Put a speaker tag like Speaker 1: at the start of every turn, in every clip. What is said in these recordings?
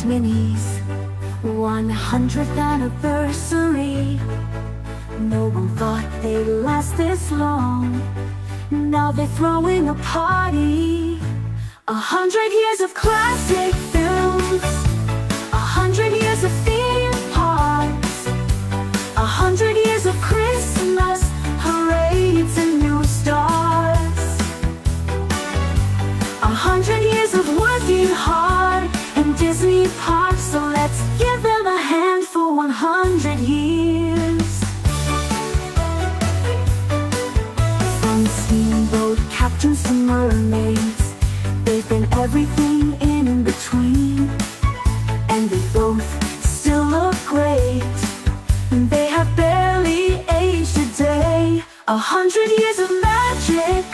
Speaker 1: Minnie's 100th anniversary. No one thought they'd last this long. Now they're throwing a party. 100 years of classic films, 100 years of theme parks, 100 years of Christmas parades and new stars, 100 years of working hard in Disney parks. So let's give them a hand for 100 years. From steamboat captains to mermaids, they've been everything in between, and they both still look great. They have barely aged a day. 100 years of magic,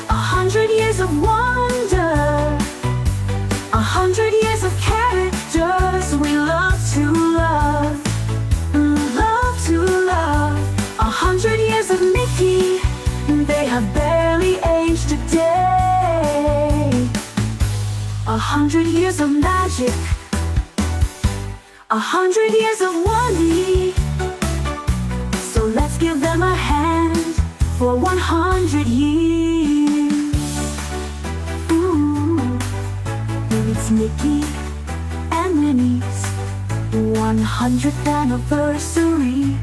Speaker 1: 100 years of wonder, 100 years of characters we love to love, love to love. 100 years of Mickey, they have barely aged a day. 100 years of magic, 100 years of Wondy. So let's give them a hand for 100 years. Ooh, it's Mickey and Minnie's 100th anniversary.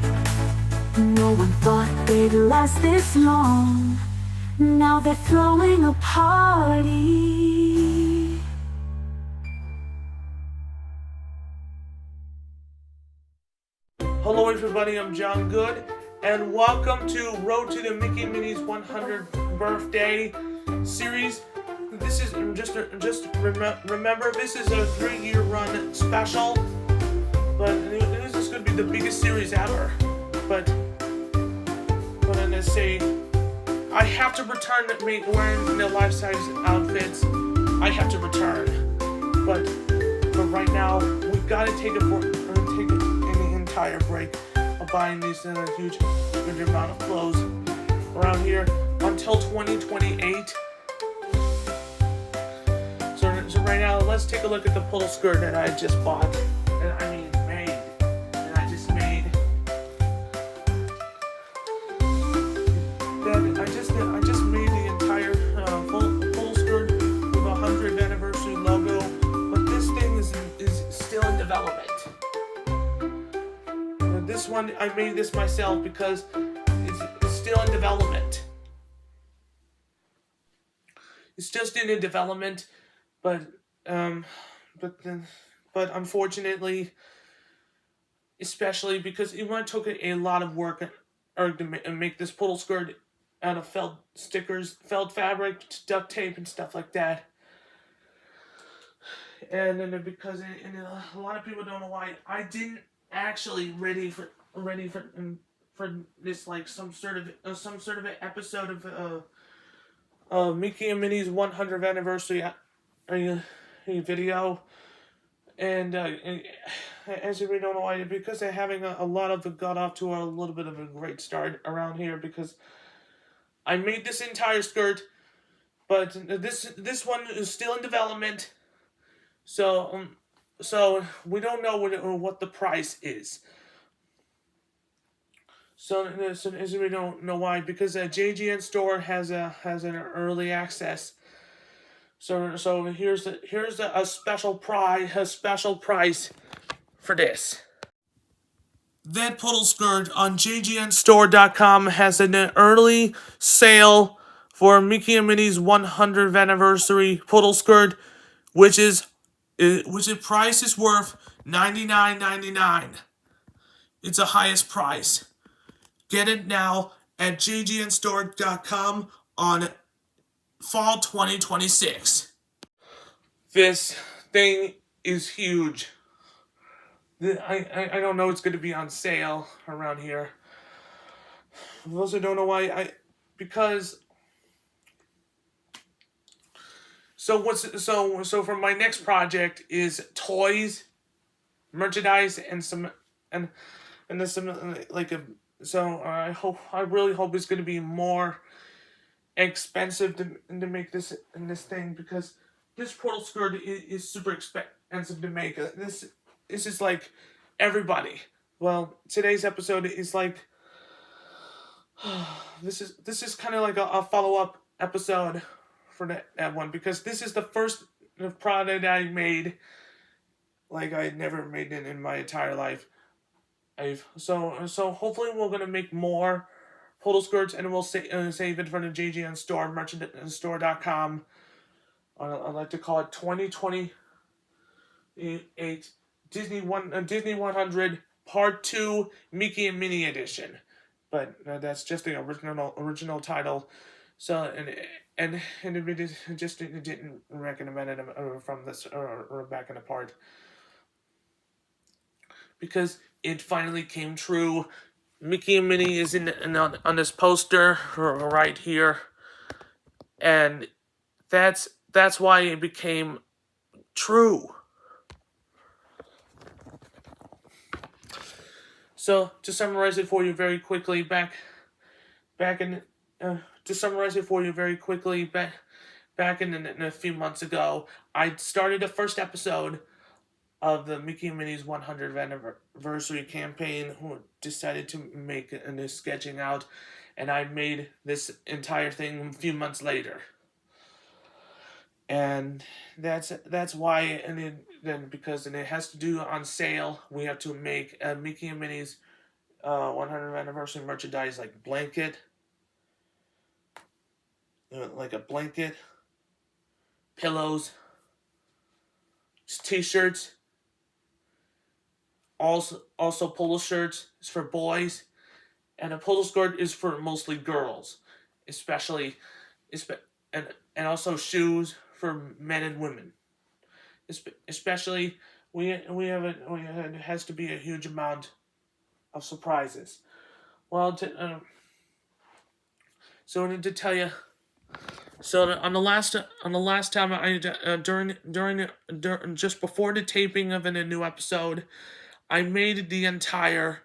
Speaker 1: No one thought they'd last this long. Now they're throwing a party.
Speaker 2: Hello everybody, I'm John Good, and welcome to Road to the Mickey and Minnie's 100th birthday series. This is remember this is a 3-year run special, but this is going to be the biggest series ever. But I'm gonna say I have to return wearing the life-size outfits. I have to return, but right now we've got to take an entire break of buying these huge amount of clothes around here until 2028. So right now, let's take a look at the puddle skirt that I just bought. Made. I just made the entire puddle skirt with a 100th anniversary logo, but this thing is still in development. This one, I made this myself because it's still in development. It's just in development, but unfortunately, especially because it took a lot of work to make this puddle skirt out of felt stickers, felt fabric, duct tape, and stuff like that. And then because a lot of people don't know why I didn't actually ready for this, like some sort of an episode of Mickey and Minnie's 100th anniversary video, and as you may don't know why, because they're having a lot of got off to a little bit of a great start around here, because I made this entire skirt, but this one is still in development, so we don't know what the price is. So as we don't know why, because JGN store has an early access. So here's a special price for this. That puddle skirt on jgnstore.com has an early sale for Mickey and Minnie's 100th anniversary puddle skirt, which price is worth $99.99. It's the highest price. Get it now at jgnstore.com on fall 2026. This thing is huge. I don't know it's going to be on sale around here. I also don't know why so for my next project is toys, merchandise, and some like a. So I really hope it's going to be more expensive to make this thing, because this portal skirt is super ends up to make this. This is like everybody. Well, today's episode is like this is kind of like a follow up episode for that one, because this is the first product I made like I had never made it in my entire life. So hopefully we're gonna make more polo skirts, and we'll save it for the JGN store, merchantstore.com. I'd like to call it 2028 Disney 100 Part 2 Mickey and Minnie Edition. But that's just the original title. So and it just didn't recommend it from this or back in the part, because it finally came true. Mickey and Minnie is on this poster right here, and that's why it became true. So to summarize it for you very quickly, back in a few months ago, I started the first episode of the Mickey and Minnie's 100th anniversary campaign, who decided to make a sketching out, and I made this entire thing a few months later. And that's why, and because it has to do on sale, we have to make a Mickey and Minnie's 100th anniversary merchandise, like blanket, like a blanket, pillows, t-shirts. Also polo shirts is for boys, and a polo skirt is for mostly girls, especially, and also shoes for men and women. Especially, it has to be a huge amount of surprises. Well, so I need to tell you. So on the last time during just before the taping of a new episode, I made the entire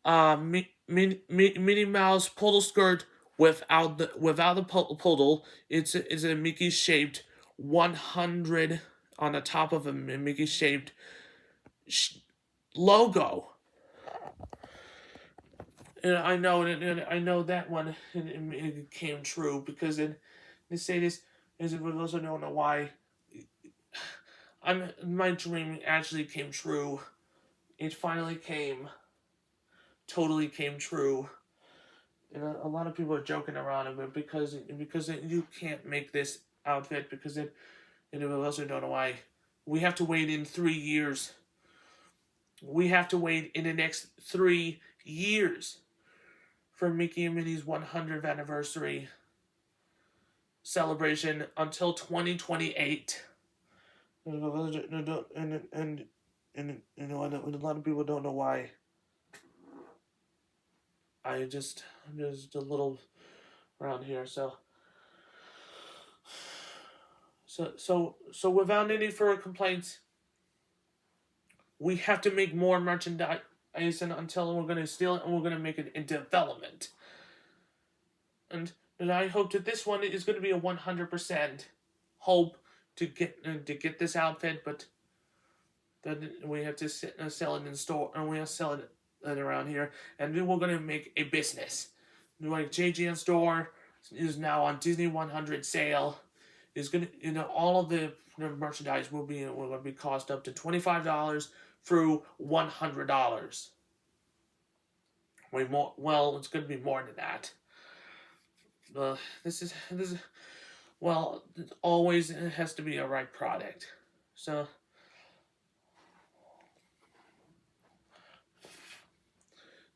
Speaker 2: Minnie Mouse polo skirt without the polo. It's a Mickey shaped 100 on the top of a Mickey shaped logo. And I know that one it came true, because they say this is, we also don't know why. My dream actually came true. It finally totally came true. And a lot of people are joking around of it, because you can't make this outfit, because and we also don't know why. We have to wait in 3 years. We have to wait in the next 3 years for Mickey and Minnie's 100th anniversary celebration until 2028. And a lot of people don't know why. I'm just a little around here, so without any further complaints, we have to make more merchandise, until we're gonna steal it, and we're gonna make it in development. And I hope that this one is gonna be a 100% hope to get this outfit, but then we have to sell it in store, and we have to sell it around here, and then we're gonna make a business. Like JGN store is now on Disney 100 sale. Is gonna all of the merchandise will be cost up to $25 through $100. Way more. Well, it's gonna be more than that. This is well, it always has to be a right product. So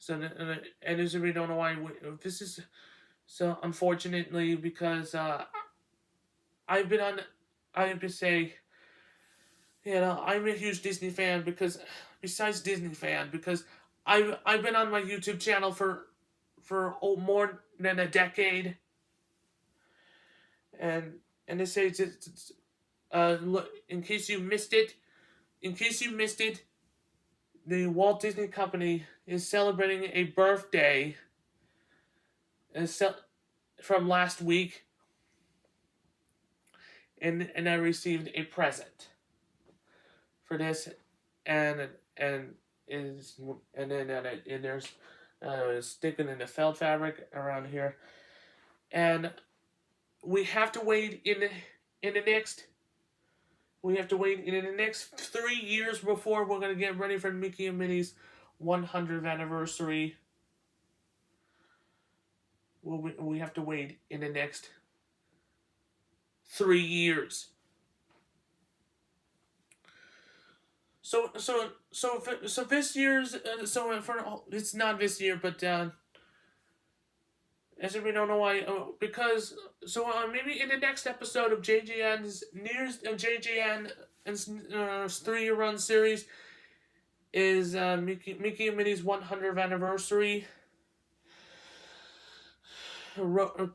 Speaker 2: and as we don't know why this is so, unfortunately, because I have to say, I'm a huge Disney fan, because besides Disney fan, because I've been on my YouTube channel for more than a decade, and they say look, in case you missed it, the Walt Disney Company is celebrating a birthday from last week, and I received a present. for this, and and is and then and there's sticking in the felt fabric around here, and we have to wait in the next. We have to wait in the next 3 years before we're gonna get ready for Mickey and Minnie's 100th anniversary. We have to wait in the next 3 years. So this year's it's not this year, but as if we don't know why, because maybe in the next episode of JGN's nearest JGN's 3-year run series is Mickey and Minnie's 100th anniversary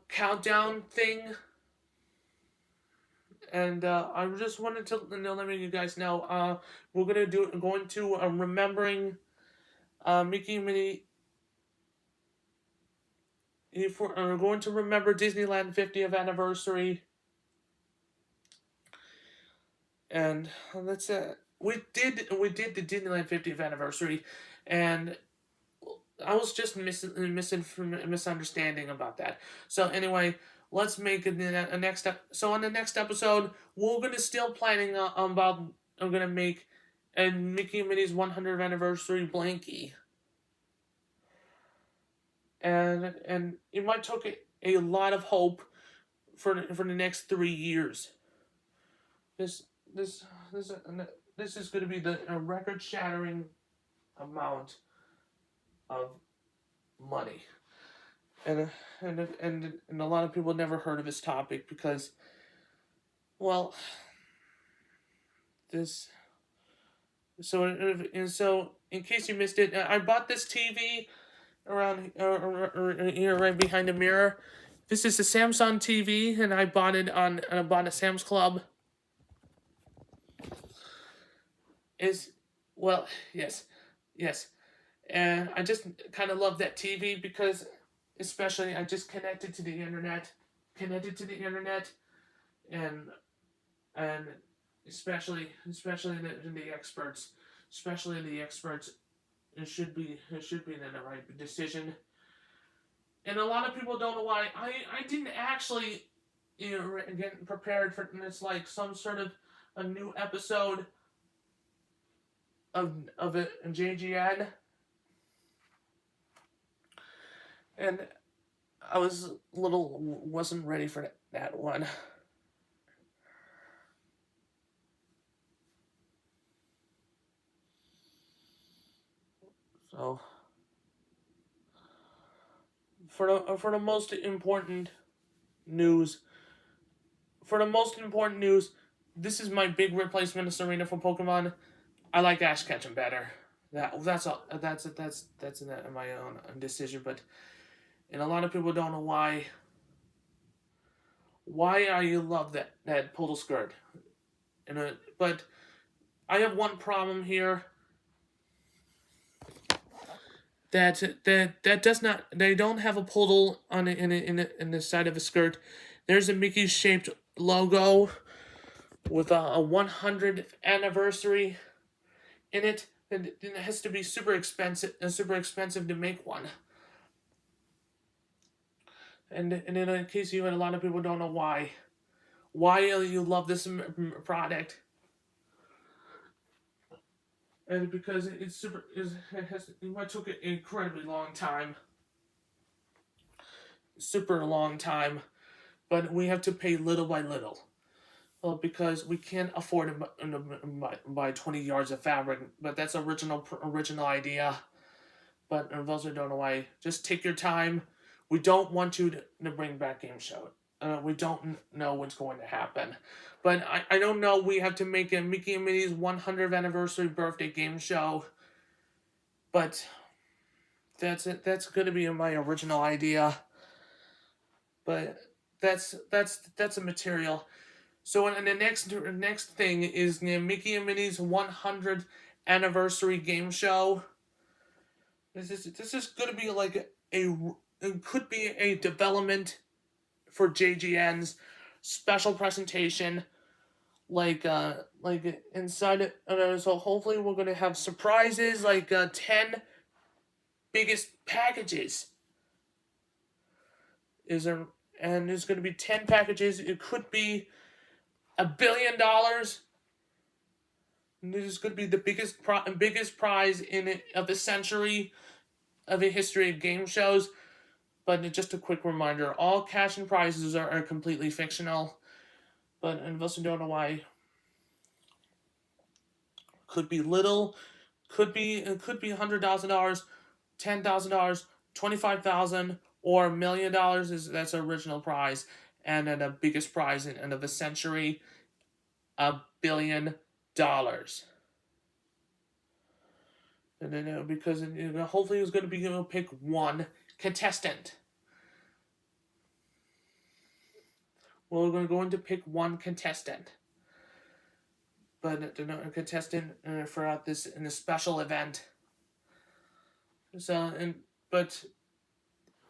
Speaker 2: countdown thing. And I just wanted to let you guys know we're going to remembering Mickey and Minnie. If we're going to remember Disneyland 50th anniversary, and that's it. We did the Disneyland 50th anniversary, and I was just misunderstanding about that. So anyway, let's make it a next step. So on the next episode, we're gonna still planning about I'm gonna make a Mickey and Minnie's 100th anniversary blankie. And it might take a lot of hope for the next 3 years. This is going to be a record-shattering amount of money, and a lot of people never heard of this topic because, well, this. So in case you missed it, I bought this TV around here right behind the mirror. This is a Samsung TV, and I bought it a Sam's Club. Yes, and I just kind of love that TV because, especially, I just connected to the internet, and especially the experts, it should be the right decision. And a lot of people don't know why. I didn't actually get prepared for it's like some sort of a new episode of it in JGN. And I wasn't ready for that one. So for the most important news, this is my big replacement of Serena for Pokemon. I like Ash Ketchum better. That's all. That's my own decision, but and a lot of people don't know why. Why I love that poodle skirt, but I have one problem here. That does not. They don't have a poodle on it in the side of a skirt. There's a Mickey shaped logo with a 100th anniversary in it. And it has to be super expensive to make one. And in case a lot of people don't know why you love this product. And because it took an incredibly long time. Super long time. But we have to pay little by little. Well, because we can't afford to buy 20 yards of fabric. But that's original idea. But for those who don't know why, just take your time. We don't want you to bring back Game Show. We don't know what's going to happen. But I don't know. We have to make a Mickey and Minnie's 100th anniversary birthday game show. But that's it. That's going to be my original idea. But that's a material. So in the next thing is Mickey and Minnie's 100th anniversary game show. This is going to be like it could be a development for JGN's special presentation, like like inside it. So hopefully we're gonna have surprises, like 10 biggest packages. And there's gonna be 10 packages. It could be $1 billion. And this is gonna be the biggest prize of the century of the history of game shows. But just a quick reminder: all cash and prizes are completely fictional. But and also don't know why. Could be little, could be $100,000, $10,000, 25,000, or $1 million. That's original prize, and then the biggest prize in of the century, $1 billion. And then because hopefully it's going to be able to pick one contestant. Well, we're going to go into pick one contestant. But a contestant throughout this in a special event. So but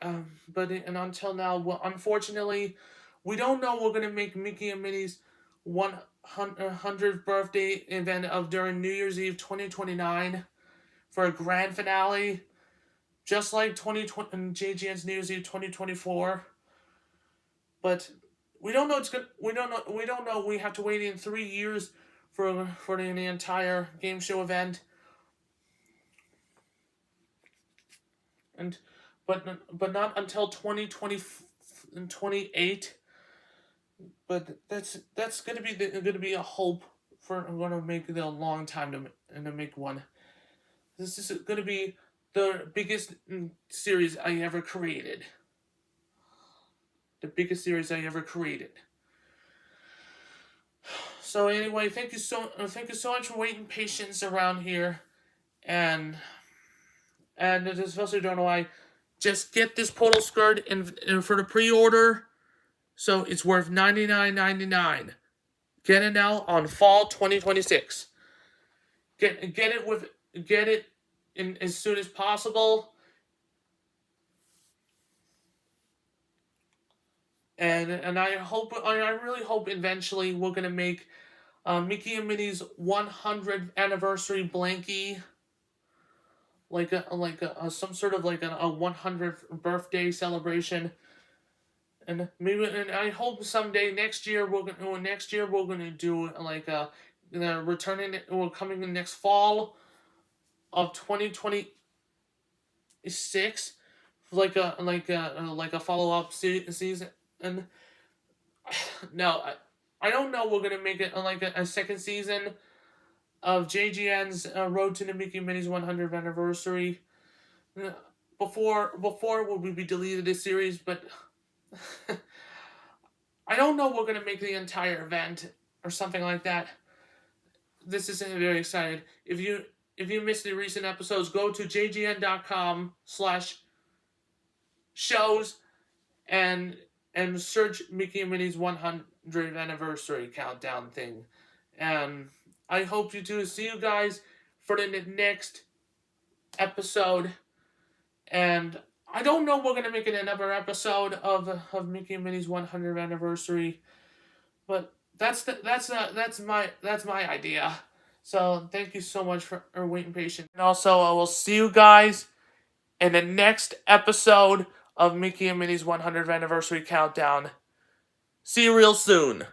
Speaker 2: until now, well, unfortunately, we don't know we're gonna make Mickey and Minnie's 100th birthday event of during New Year's Eve 2029 for a grand finale, just like 2020 and JGN's New Year's Eve 2024. But we don't know it's good. We don't know. We have to wait in 3 years for the entire game show event, but not until 2028. But that's gonna be a hope for. I'm gonna make it a long time to make one. This is gonna be the biggest series I ever created. The biggest series I ever created. So anyway, thank you so much for waiting patience around here, and especially don't know why. Just get this polo skirt in for the pre-order, so it's worth $99.99. Get it now on fall 2026. Get it in as soon as possible. And I really hope eventually we're gonna make Mickey and Minnie's 100th anniversary blankie, like some sort of like a 100th birthday celebration, and I hope someday next year we're gonna do like we're coming in next fall of 2026, like a follow up season. And no, I don't know we're gonna make it like a second season of JGN's Road to the Mickey and Minnie's 100th anniversary. Before we be deleted this series, but I don't know we're gonna make the entire event or something like that. This is very excited. If you missed the recent episodes, go to jgn.com/shows and search Mickey and Minnie's 100th anniversary countdown thing. And I hope to see you guys for the next episode. And I don't know we're gonna make it another episode of Mickey and Minnie's 100th anniversary, but that's my idea. So thank you so much for waiting patient. And also I will see you guys in the next episode of Mickey and Minnie's 100th anniversary countdown. See you real soon.